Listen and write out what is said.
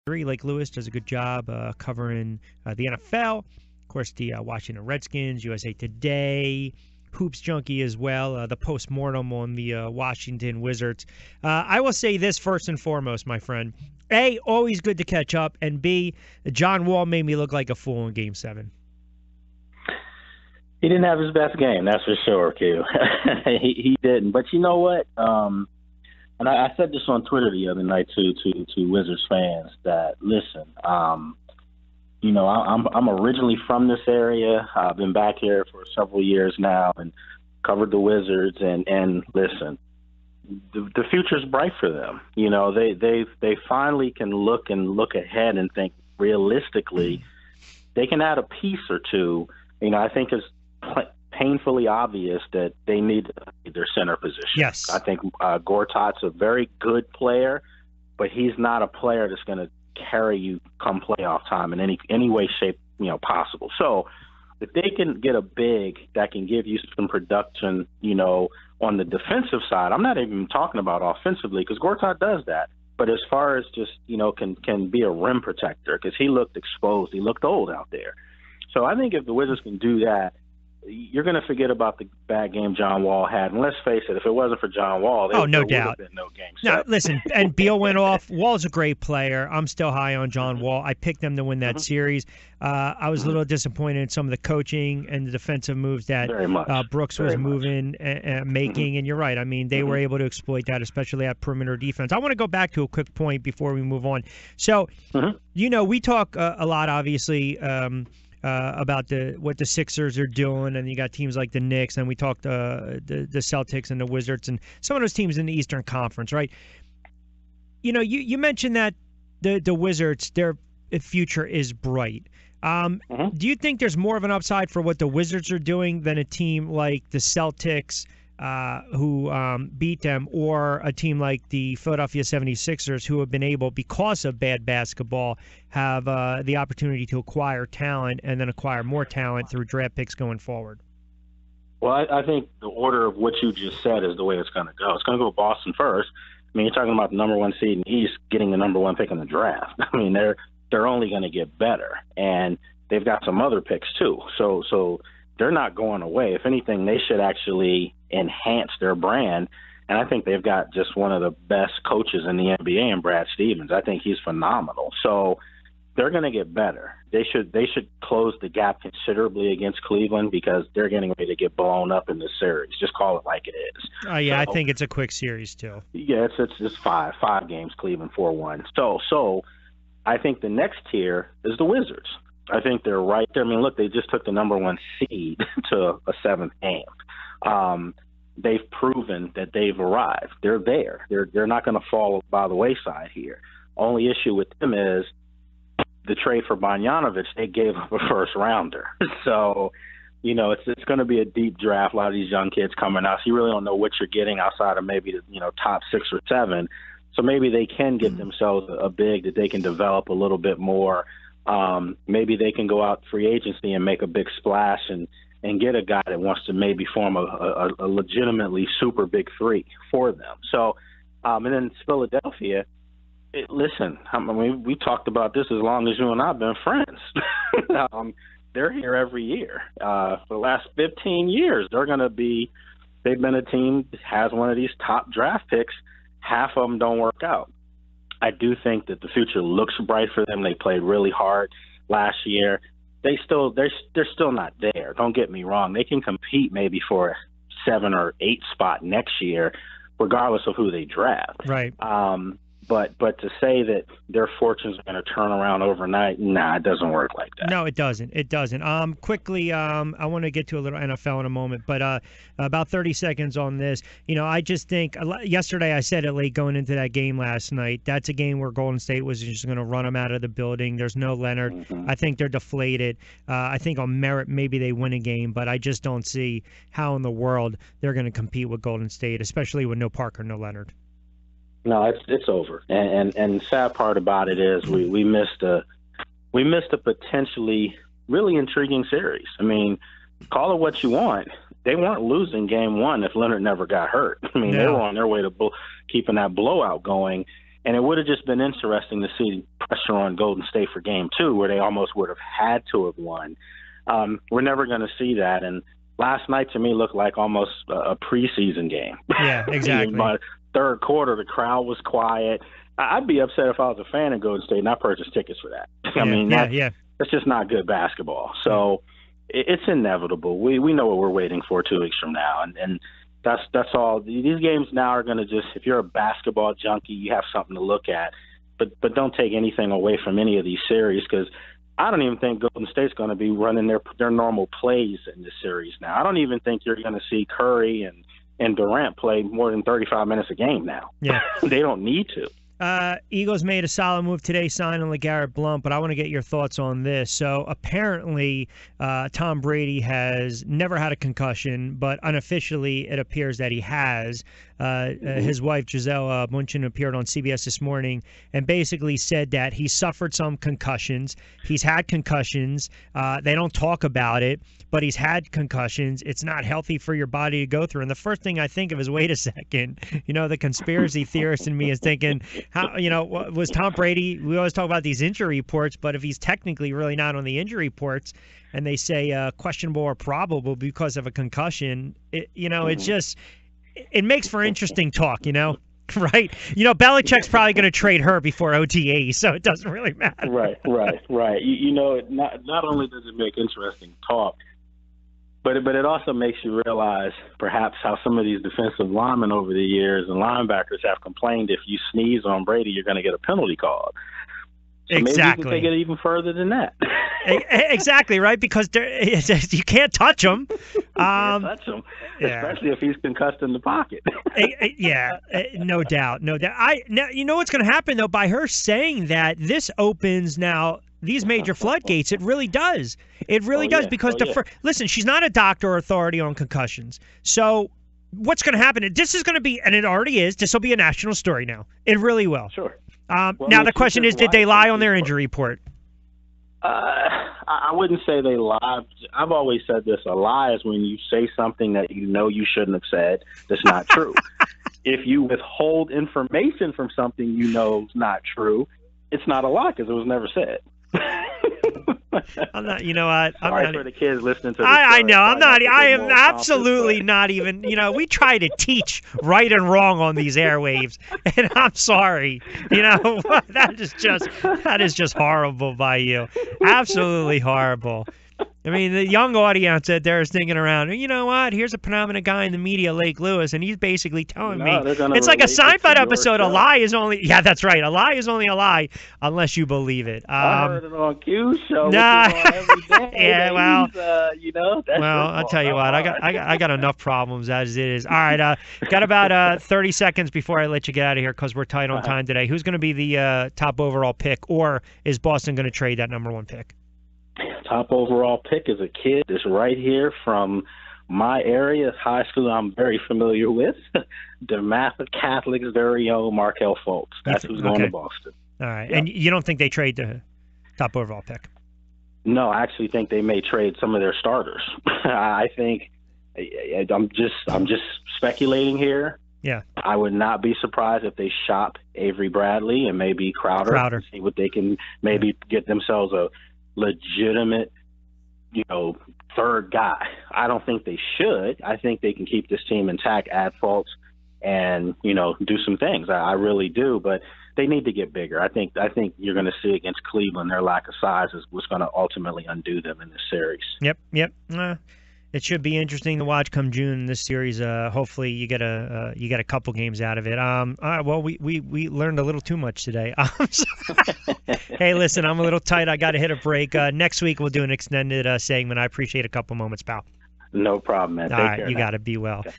Lake Lewis does a good job covering the NFL. Of course, the Washington Redskins, USA Today, Hoops Junkie as well, the postmortem on the Washington Wizards. I will say this first and foremost, my friend. A, always good to catch up, and B, John Wall made me look like a fool in Game 7. He didn't have his best game, that's for sure, Q. he didn't. But you know what? And I said this on Twitter the other night to Wizards fans that listen, I'm originally from this area. I've been back here for several years now and covered the Wizards. And listen, the future's bright for them. You know, they finally can look ahead and think realistically. They can add a piece or two. You know, I think it's painfully obvious that they need their center position. Yes. I think Gortat's a very good player, but he's not a player that's going to carry you come playoff time in any way, shape, possible. So if they can get a big that can give you some production, on the defensive side, I'm not even talking about offensively because Gortat does that. But as far as just, can be a rim protector because he looked exposed. He looked old out there. So I think if the Wizards can do that, you're going to forget about the bad game John Wall had. And let's face it, if it wasn't for John Wall, there would have been no game 7. No, listen, and Beal went off. Wall's a great player. I'm still high on John Wall. I picked them to win that series. I was a little disappointed in some of the coaching and the defensive moves that Brooks was moving and making. And you're right. I mean, they were able to exploit that, especially at perimeter defense. I want to go back to a quick point before we move on. So, we talk a lot, obviously, about what the Sixers are doing, and you got teams like the Knicks, and we talked the Celtics and the Wizards and some of those teams in the Eastern Conference, right? You mentioned that the Wizards, their future is bright. Do you think there's more of an upside for what the Wizards are doing than a team like the Celtics who beat them, or a team like the Philadelphia 76ers who have been able, because of bad basketball, have the opportunity to acquire talent and then acquire more talent through draft picks going forward? Well, I think the order of what you just said is the way it's going to go. It's going to go Boston first. I mean, you're talking about the number 1 seed in the East getting the number 1 pick in the draft. I mean, they're only going to get better, and they've got some other picks too. So they're not going away. If anything, they should actually enhance their brand. And I think they've got just one of the best coaches in the NBA in Brad Stevens. I think he's phenomenal. So they're going to get better. They should close the gap considerably against Cleveland because they're getting ready to get blown up in this series. Just call it like it is. Yeah, I think it's a quick series too. Yeah, it's five games, Cleveland 4-1. So I think the next tier is the Wizards. I think they're right there. I mean, look, they just took the number 1 seed to a 7th game. They've proven that they've arrived. They're there. They're not going to fall by the wayside here. Only issue with them is the trade for Bogdanović. They gave up a first rounder. So, it's going to be a deep draft. A lot of these young kids coming out. So you really don't know what you're getting outside of maybe the top 6 or 7. So maybe they can get themselves a big that they can develop a little bit more. Maybe they can go out free agency and make a big splash and get a guy that wants to maybe form a legitimately super big 3 for them. So, and then Philadelphia, listen, I mean, we talked about this as long as you and I have been friends. They're here every year. For the last 15 years, they've been a team that has one of these top draft picks. Half of them don't work out. I do think that the future looks bright for them. They played really hard last year. They're still not there. Don't get me wrong. They can compete maybe for a 7 or 8 spot next year, regardless of who they draft. Right. But to say that their fortunes are going to turn around overnight, it doesn't work like that. No, it doesn't. It doesn't. Quickly, I want to get to a little NFL in a moment, but about 30 seconds on this. I just think yesterday I said it late going into that game last night. That's a game where Golden State was just going to run them out of the building. There's no Leonard. Mm-hmm. I think they're deflated. I think on merit maybe they win a game, but I just don't see how in the world they're going to compete with Golden State, especially with no Parker, no Leonard. No, it's over. And the sad part about it is we missed a potentially really intriguing series. I mean, call it what you want. They weren't losing game 1 if Leonard never got hurt. I mean, They were on their way to keeping that blowout going. And it would have just been interesting to see pressure on Golden State for game 2, where they almost would have had to have won. We're never going to see that. And last night to me looked like almost a preseason game. Yeah, exactly. By third quarter, the crowd was quiet. I'd be upset if I was a fan of Golden State and I purchased tickets for that. I mean, that's just not good basketball. So it's inevitable. We know what we're waiting for 2 weeks from now. And that's all. These games now are going to just, if you're a basketball junkie, you have something to look at. But don't take anything away from any of these series, because I don't even think Golden State's going to be running their normal plays in this series now. I don't even think you're going to see Curry and Durant play more than 35 minutes a game now. Yeah. They don't need to. Eagles made a solid move today signing LeGarrette Blount, but I want to get your thoughts on this. So apparently Tom Brady has never had a concussion, but unofficially it appears that he has. His wife, Gisele Bundchen, appeared on CBS this morning and basically said that he suffered some concussions. He's had concussions. They don't talk about it, but he's had concussions. It's not healthy for your body to go through. And the first thing I think of is, wait a second. The conspiracy theorist in me is thinking, how, was Tom Brady, we always talk about these injury reports, but if he's technically really not on the injury reports and they say questionable or probable because of a concussion, it's just, it makes for interesting talk, right? Belichick's probably going to trade her before OTA, so it doesn't really matter. Right. Not only does it make interesting talk, but it also makes you realize perhaps how some of these defensive linemen over the years and linebackers have complained if you sneeze on Brady, you're going to get a penalty called. So exactly. Maybe you can take it even further than that. Exactly, right? Because you can't touch him. Touch him, especially if he's concussed in the pocket. No doubt. Now, you know what's going to happen, though? By her saying that, this opens now these major floodgates. It really does. It really does, because listen, she's not a doctor or authority on concussions. So what's going to happen? This is going to be, and it already is, this will be a national story now. It really will. Sure. Now the question is, did they lie on their injury report? I wouldn't say they lied. I've always said this: a lie is when you say something that you know you shouldn't have said that's not true. If you withhold information from something you know is not true, it's not a lie because it was never said. I'm not. You know what? Sorry for the kids listening to this. I know. I'm not. I am absolutely not even. We try to teach right and wrong on these airwaves, and I'm sorry. That is just horrible by you. Absolutely horrible. I mean, the young audience out there is thinking around, you know what? Here's a prominent guy in the media, Lake Lewis, and he's basically telling me it's like a Seinfeld episode. A lie is only, that's right. A lie is only a lie unless you believe it. I heard it on Q's show. Nah. Every day. Yeah, well, that's I'll tell you what. I got enough problems as it is. All right, got about 30 seconds before I let you get out of here because we're tight on time today. Who's going to be the top overall pick, or is Boston going to trade that #1 pick? Top overall pick is a kid that's right here from my area, high school I'm very familiar with, DeMatha Catholic's very own Markelle Fultz. That's who's going to Boston. All right. Yep. And you don't think they trade the top overall pick? No, I actually think they may trade some of their starters. I think I'm just speculating here. Yeah. I would not be surprised if they shop Avery Bradley and maybe Crowder. See what they can maybe get themselves a legitimate, third guy. I don't think they should. I think they can keep this team intact, add Fultz, and do some things. I really do, but they need to get bigger. I think you're going to see against Cleveland their lack of size is what's going to ultimately undo them in this series. Yep. It should be interesting to watch come June in this series. Hopefully, you get a couple games out of it. Well, we learned a little too much today. Hey, listen, I'm a little tight. I got to hit a break. Next week we'll do an extended segment. I appreciate a couple moments, pal. No problem, man. Take care. You got to be well. Okay.